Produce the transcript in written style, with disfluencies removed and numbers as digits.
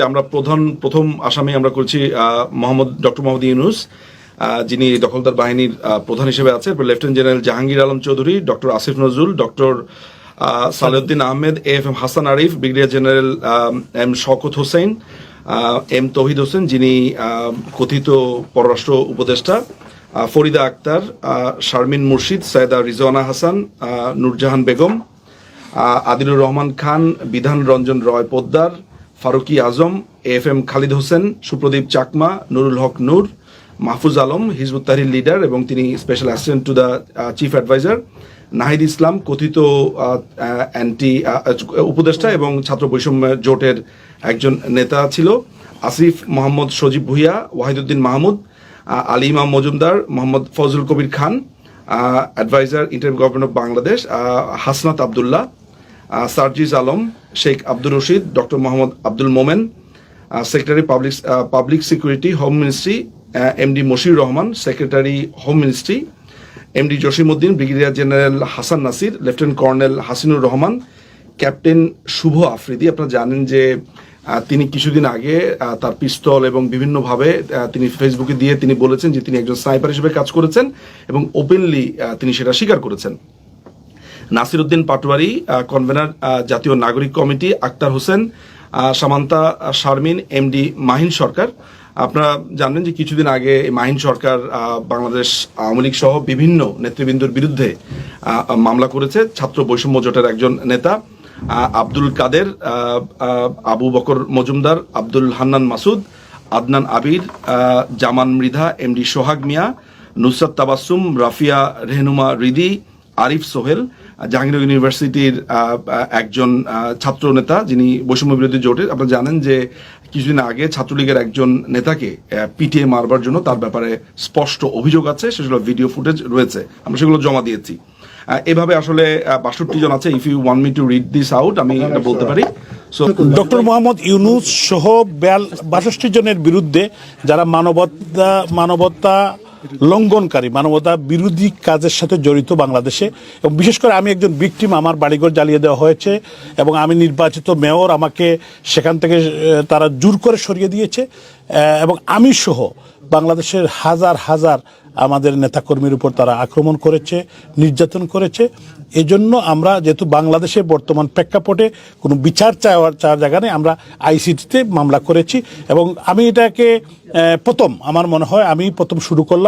আমরা প্রথম আসামি আমরা করছি ডক্টর মোহাম্মদ ইউনুস, যিনি দখলদার বাহিনীর প্রধান হিসেবে আছে। Lieutenant general Jahangir Alam Chowdhury, doctor Asif Nazrul, doctor Salahuddin Ahmed, AFM Hasan Arif, brigadier general M Shawkat Hossain, M Touhid Hossain যিনি কথিত পররাষ্ট্র উপদেষ্টা, ফরিদা আক্তার, শারমিন মুর্শিদ, Syeda Rizwana Hasan, Nurjahan Begum, Adilur Rahman Khan, Bidhan Ranjan Roy Poddar, Faruki Azam, AFM Khalid Hossain, Supradip Chakma, Nurul Haque Noor, Mahfuz Alam Hizbut Tahrir leader এবং তিনি special assistant to the chief adviser, Nahid Islam কথিত অ্যান্টি উপদেষ্টা এবং ছাত্র বৈষম্য জোটের একজন নেতা ছিল, আসিফ মোহাম্মদ সজীব Bhuiyan, Wahiduddin Mahmud, Ali Imam Majumder, Mohammad Fazlul Kabir Khan, adviser interim government of Bangladesh, Hasnat Abdullah, Sarjis Alam, Sheikh Abdur Rashid, doctor Mohammad Abdul Momen, secretary public security home ministry MD Moshiur Rahman, secretary home ministry MD Jasimuddin, brigadier general Hasan Nasir, lieutenant colonel Hasinur Rahman, captain Shuvo Afridi. আপনারা জানেন যে তিনি কিছুদিন আগে তার পিস্তল এবং বিভিন্নভাবে তিনি ফেসবুকে দিয়ে তিনি বলেছেন যে তিনি একজন স্নাইপার হিসেবে কাজ করেছেন এবং ওপেনলি তিনি সেটা স্বীকার করেছেন। নাসির উদ্দিন পাটোয়ারি, কনভেনার জাতীয় নাগরিক কমিটি, আক্তার হোসেন, সামান্তা শারমিন, এমডি মাহিন সরকার। আপনারা জানেন যে কিছুদিন আগে মাহিন সরকার বাংলাদেশ আওয়ামী লীগ সহ বিভিন্ন নেতৃবৃন্দর বিরুদ্ধে মামলা করেছে। ছাত্র বৈষম্য জোটের একজন নেতা আব্দুল কাদের, আবু বকর মজুমদার, আব্দুল হান্নান মাসুদ, আদনান আবির, জামান মৃধা, এমডি সোহাগ মিয়া, নুসরাত তাবাসসুম, রাফিয়া রেহনুমা রিদি, আরিফ সোহেল, জাহাঙ্গীরনগর ইউনিভার্সিটির একজন ছাত্র নেতা যিনি বৈষম্য বিরোধী জোটের। আপনারা জানেন যে কিছুদিন আগে ছাত্রলীগের একজন নেতাকে পিটিয়ে মারবার জন্য তার ব্যাপারে স্পষ্ট অভিযোগ আছে, সেগুলো ভিডিও ফুটেজ রয়েছে, আমরা সেগুলো জমা দিয়েছি। এভাবে আসলে ৬২ জন আছে। If you want me to read this out আমি এটা বলতে পারি। ডক্টর মোহাম্মদ ইউনুস সহ ৬২ জনের বিরুদ্ধে যারা মানবতা লঙ্ঘনকারী, মানবতা বিরোধী কাজের সাথে জড়িত বাংলাদেশে, এবং বিশেষ করে আমি একজন ভিকটিম, আমার বাড়িঘর জ্বালিয়ে দেওয়া হয়েছে এবং আমি নির্বাচিত মেয়র, আমাকে সেখান থেকে তারা জোর করে সরিয়ে দিয়েছে এবং আমি সহ বাংলাদেশের হাজার হাজার আমাদের নেতাকর্মীর উপর তারা আক্রমণ করেছে, নির্যাতন করেছে। এজন্য আমরা যেহেতু বাংলাদেশে বর্তমান প্রেক্ষাপটে কোনো বিচার চাওয়ার জায়গা নেই, আমরা আইসিটিতে মামলা করেছি এবং আমি এটাকে আমার মনে হয় আমি প্রথম শুরু করলাম।